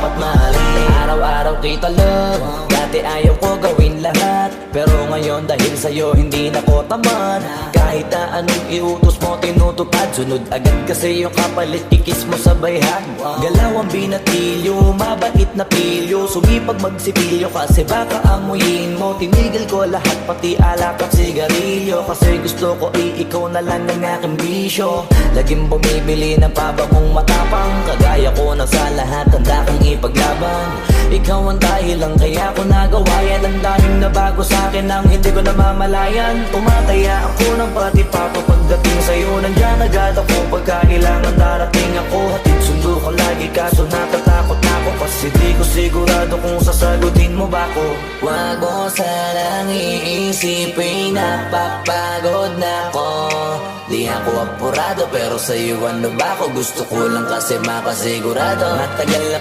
dapat mahalin. Araw-araw kita love, dati ayaw ko gawin lahat, pero ngayon dahil sa'yo hindi na ko tamad. Kahit na anong iutos mo tinutupad, sunod agad kasi yung kapalit kikis mo sa bayhan. Galaw ang binatilyo, mabait na pilyo, sumipag magsipilyo kasi baka amuyin mo. Tinigil ko lahat pati alak at sigarilyo, kasi gusto ko ikaw na lang ang aking bisyo. Laging bumibili ng pabangong matapang, kagaya ko na sa lahat handa kang ipaglaban. Ikaw ang dahilan kaya ko nagawa yan. Ang daming nabago sa'kin nang hindi ko namamalayan. Tumataya ako ng pati-pato pagdating sa'yo. Nandiyan agad ako pagkailangan darating ako. Hatid sundo ko lagi kaso natatakot na ako, kasi di ko sigurado kung sasagutin mo ba ko. Wag mo sanang iisipin napapagod na ako. Di ako apurado pero sa'yo ano ba ako? Gusto ko lang kasi makasigurado. Matagal na